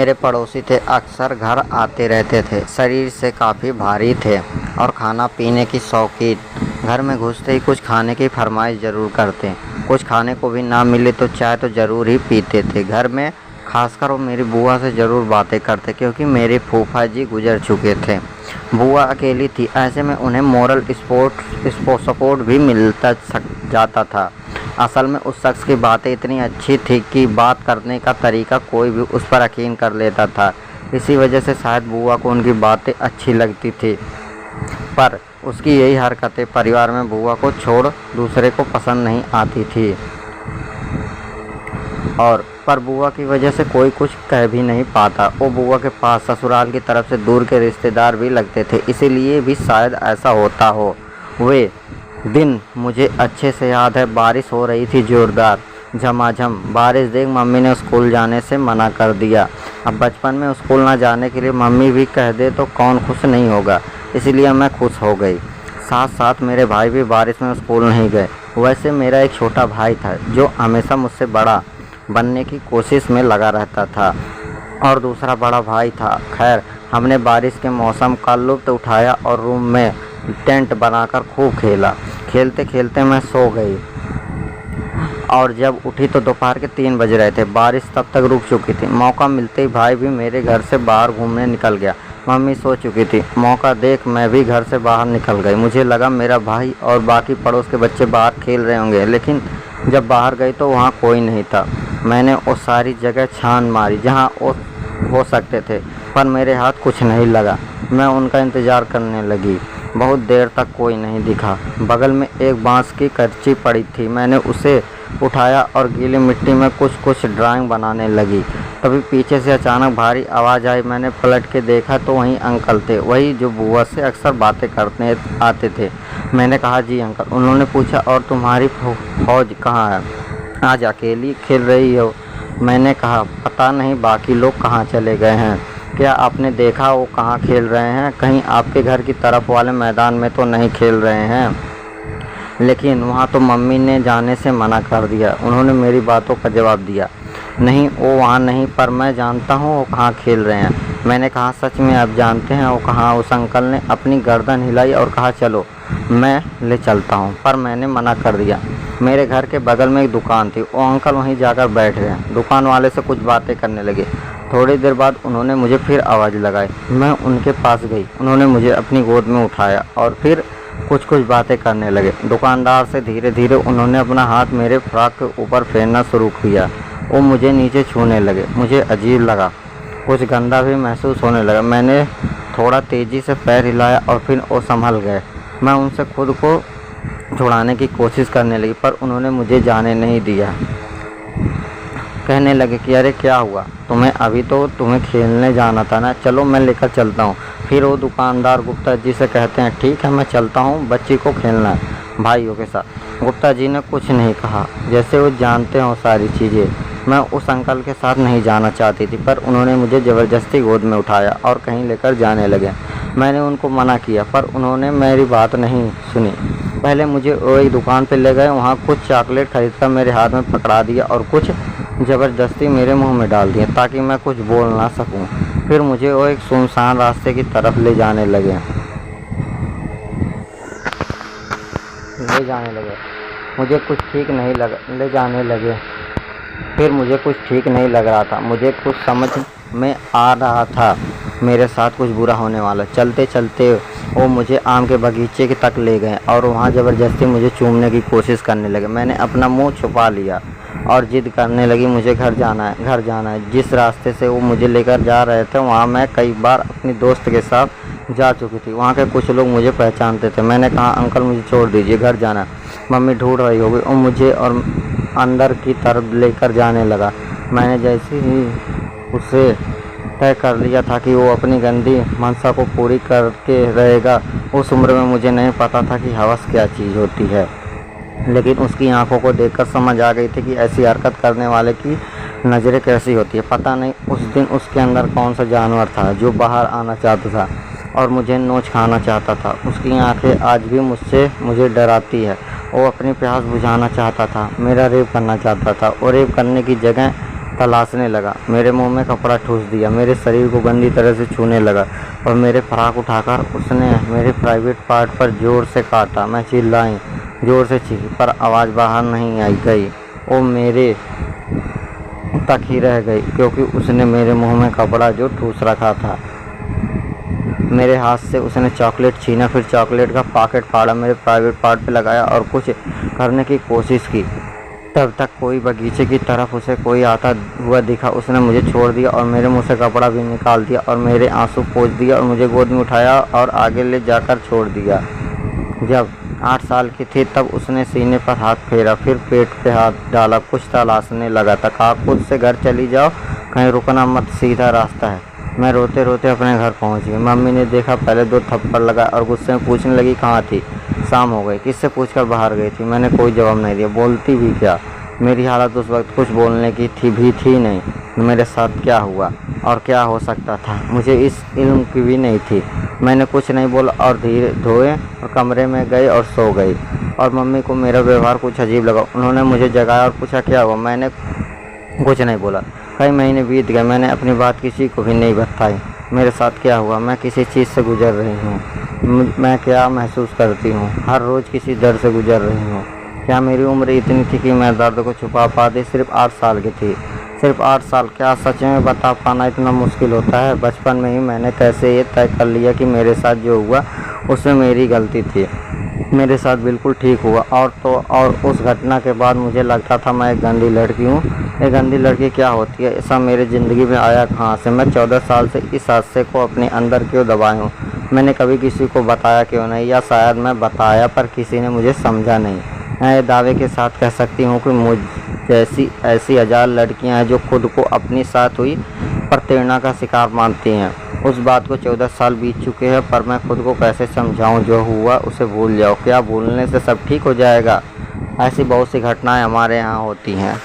मेरे पड़ोसी थे, अक्सर घर आते रहते थे। शरीर से काफ़ी भारी थे और खाना पीने की शौकीन। घर में घुसते ही कुछ खाने की फरमाइश ज़रूर करते। कुछ खाने को भी ना मिले तो चाय तो ज़रूर ही पीते थे। घर में खासकर वो मेरी बुआ से ज़रूर बातें करते, क्योंकि मेरे फूफा जी गुजर चुके थे। बुआ अकेली थी, ऐसे में उन्हें मोरल सपोर्ट भी मिलता जाता था। असल में उस शख्स की बातें इतनी अच्छी थी कि बात करने का तरीका कोई भी उस पर यकीन कर लेता था। इसी वजह से शायद बुआ को उनकी बातें अच्छी लगती थी, पर उसकी यही हरकतें परिवार में बुआ को छोड़ दूसरे को पसंद नहीं आती थी। और पर बुआ की वजह से कोई कुछ कह भी नहीं पाता। वो बुआ के पास ससुराल की तरफ से दूर के रिश्तेदार भी लगते थे, इसीलिए भी शायद ऐसा होता हो। वे दिन मुझे अच्छे से याद है। बारिश हो रही थी ज़ोरदार, झमाझम। बारिश देख मम्मी ने स्कूल जाने से मना कर दिया। अब बचपन में स्कूल ना जाने के लिए मम्मी भी कह दे तो कौन खुश नहीं होगा, इसलिए मैं खुश हो गई। साथ साथ मेरे भाई भी बारिश में स्कूल नहीं गए। वैसे मेरा एक छोटा भाई था जो हमेशा मुझसे बड़ा बनने की कोशिश में लगा रहता था, और दूसरा बड़ा भाई था। खैर, हमने बारिश के मौसम का लुत्फ़ उठाया और रूम में टेंट बनाकर खूब खेला। खेलते खेलते मैं सो गई और जब उठी तो दोपहर के 3 बज रहे थे। बारिश तब तक रुक चुकी थी। मौका मिलते ही भाई भी मेरे घर से बाहर घूमने निकल गया। मम्मी सो चुकी थी। मौका देख मैं भी घर से बाहर निकल गई। मुझे लगा मेरा भाई और बाकी पड़ोस के बच्चे बाहर खेल रहे होंगे, लेकिन जब बाहर गई तो वहाँ कोई नहीं था। मैंने वो सारी जगह छान मारी जहाँ वो हो सकते थे, पर मेरे हाथ कुछ नहीं लगा। मैं उनका इंतज़ार करने लगी। बहुत देर तक कोई नहीं दिखा। बगल में एक बांस की करची पड़ी थी। मैंने उसे उठाया और गीली मिट्टी में कुछ ड्राइंग बनाने लगी। तभी पीछे से अचानक भारी आवाज़ आई। मैंने पलट के देखा तो वहीं अंकल थे, वही जो बुआ से अक्सर बातें करते आते थे। मैंने कहा, जी अंकल। उन्होंने पूछा, और तुम्हारी फौज कहाँ है? आज अकेली खेल रही हो? मैंने कहा, पता नहीं बाकी लोग कहाँ चले गए हैं। क्या आपने देखा वो कहाँ खेल रहे हैं? कहीं आपके घर की तरफ वाले मैदान में तो नहीं खेल रहे हैं? लेकिन वहाँ तो मम्मी ने जाने से मना कर दिया। उन्होंने मेरी बातों का जवाब दिया, नहीं वो वहाँ नहीं, पर मैं जानता हूँ वो कहाँ खेल रहे हैं। मैंने कहा, सच में आप जानते हैं वो कहाँ? उस अंकल ने अपनी गर्दन हिलाई और कहा, चलो मैं ले चलता हूँ, पर मैंने मना कर दिया। मेरे घर के बगल में एक दुकान थी। वो अंकल वहीं जाकर बैठ गए। दुकान वाले से कुछ बातें करने लगे। थोड़ी देर बाद उन्होंने मुझे फिर आवाज़ लगाई। मैं उनके पास गई। उन्होंने मुझे अपनी गोद में उठाया और फिर कुछ बातें करने लगे। दुकानदार से धीरे धीरे उन्होंने अपना हाथ मेरे फ्रॉक के ऊपर फेरना शुरू किया। वो मुझे नीचे छूने लगे। मुझे अजीब लगा, कुछ गंदा भी महसूस होने लगा। मैंने थोड़ा तेज़ी से पैर हिलाया और फिर वो संभल गए। मैं उनसे खुद को छुड़ाने की कोशिश करने लगी, पर उन्होंने मुझे जाने नहीं दिया। कहने लगे कि अरे क्या हुआ तुम्हें? अभी तो तुम्हें खेलने जाना था ना, चलो मैं लेकर चलता हूँ। फिर वो दुकानदार गुप्ता जी से कहते हैं, ठीक है मैं चलता हूँ, बच्ची को खेलना है भाइयों के साथ। गुप्ता जी ने कुछ नहीं कहा, जैसे वो जानते हों सारी चीज़ें। मैं उस अंकल के साथ नहीं जाना चाहती थी, पर उन्होंने मुझे ज़बरदस्ती गोद में उठाया और कहीं लेकर जाने लगे। मैंने उनको मना किया, पर उन्होंने मेरी बात नहीं सुनी। पहले मुझे वो एक दुकान पर ले गए। वहाँ कुछ चॉकलेट खरीदकर मेरे हाथ में पकड़ा दिया और कुछ ज़बरदस्ती मेरे मुंह में डाल दिए ताकि मैं कुछ बोल ना सकूं। फिर मुझे वो एक सुनसान रास्ते की तरफ ले जाने लगे। मुझे कुछ ठीक नहीं लगा। ले जाने लगे। फिर मुझे कुछ ठीक नहीं लग रहा था। मुझे कुछ समझ में आ रहा था मेरे साथ कुछ बुरा होने वाला। चलते चलते वो मुझे आम के बगीचे के तक ले गए और वहाँ ज़बरदस्ती मुझे चूमने की कोशिश करने लगे। मैंने अपना मुंह छुपा लिया और जिद करने लगी, मुझे घर जाना है। जिस रास्ते से वो मुझे लेकर जा रहे थे वहाँ मैं कई बार अपनी दोस्त के साथ जा चुकी थी। वहाँ के कुछ लोग मुझे पहचानते थे। मैंने कहा, अंकल मुझे छोड़ दीजिए, घर जाना है। मम्मी ढूंढ रही होगी। वो मुझे और अंदर की तरफ लेकर जाने लगा। मैंने जैसे ही उसे तय कर लिया था कि वो अपनी गंदी मनसा को पूरी करके रहेगा। उस उम्र में मुझे नहीं पता था कि हवस क्या चीज़ होती है, लेकिन उसकी आंखों को देखकर समझ आ गई थी कि ऐसी हरकत करने वाले की नज़रें कैसी होती है। पता नहीं उस दिन उसके अंदर कौन सा जानवर था जो बाहर आना चाहता था और मुझे नोच खाना चाहता था। उसकी आंखें आज भी मुझे डराती है। वो अपनी प्यास बुझाना चाहता था, मेरा रेप करना चाहता था और रेप करने की जगह तलाशने लगा। मेरे मुंह में कपड़ा ठूस दिया, मेरे शरीर को गंदी तरह से छूने लगा और मेरे फ्रॉक उठाकर उसने मेरे प्राइवेट पार्ट पर जोर से काटा। मैं चिल्लाई, जोर से चीखी, पर आवाज़ बाहर नहीं आई गई। वो मेरे तक ही रह गई, क्योंकि उसने मेरे मुंह में कपड़ा जो ठूस रखा था। मेरे हाथ से उसने चॉकलेट छीना, फिर चॉकलेट का पैकेट फाड़ा, मेरे प्राइवेट पार्ट पे लगाया और कुछ करने की कोशिश की। तब तक कोई बगीचे की तरफ उसे कोई आता हुआ दिखा। उसने मुझे छोड़ दिया और मेरे मुंह से कपड़ा भी निकाल दिया और मेरे आंसू पोंछ दिया और मुझे गोद में उठाया और आगे ले जाकर छोड़ दिया। जब 8 साल की थी तब उसने सीने पर हाथ फेरा, फिर पेट पे हाथ डाला, कुछ तलाशने लगा था। कहा, खुद से घर चली जाओ, कहीं रुकना मत, सीधा रास्ता है। मैं रोते रोते अपने घर पहुंच गई। मम्मी ने देखा, पहले 2 थप्पड़ लगाए और गुस्से में पूछने लगी कहाँ थी। शाम हो गई, किससे पूछकर बाहर गई थी। मैंने कोई जवाब नहीं दिया। बोलती भी क्या, मेरी हालत उस वक्त कुछ बोलने की भी थी नहीं। मेरे साथ क्या हुआ और क्या हो सकता था, मुझे इस इल्म की भी नहीं थी। मैंने कुछ नहीं बोला और धीरे धोए और कमरे में गई और सो गई। और मम्मी को मेरा व्यवहार कुछ अजीब लगा। उन्होंने मुझे जगाया और पूछा क्या हुआ। मैंने कुछ नहीं बोला। कई महीने बीत गए, मैंने अपनी बात किसी को भी नहीं बताई। मेरे साथ क्या हुआ, मैं किसी चीज़ से गुजर रही हूँ, मैं क्या महसूस करती हूँ, हर रोज़ किसी दर्द से गुजर रही हूँ। क्या मेरी उम्र इतनी थी कि मैं दर्द को छुपा पाती। सिर्फ 8 साल की थी, सिर्फ 8 साल। क्या सच में बता पाना इतना मुश्किल होता है। बचपन में ही मैंने कैसे ये तय कर लिया कि मेरे साथ जो हुआ उसमें मेरी गलती थी। मेरे साथ बिल्कुल ठीक हुआ। और उस घटना के बाद मुझे लगता था मैं एक गंदी लड़की हूँ। एक गंदी लड़की क्या होती है, ऐसा मेरे ज़िंदगी में आया कहाँ से। मैं 14 साल से इस हादसे को अपने अंदर क्यों दबाई हूँ। मैंने कभी किसी को बताया क्यों नहीं, या शायद मैं बताया पर किसी ने मुझे समझा नहीं। मैं ये दावे के साथ कह सकती हूँ कि मुझ जैसी ऐसी 1000 लड़कियाँ हैं जो खुद को अपनी साथ हुई प्रताड़ना का शिकार मानती हैं। उस बात को 14 साल बीत चुके हैं, पर मैं खुद को कैसे समझाऊं जो हुआ उसे भूल जाओ। क्या भूलने से सब ठीक हो जाएगा। ऐसी बहुत सी घटनाएं हमारे यहाँ होती हैं।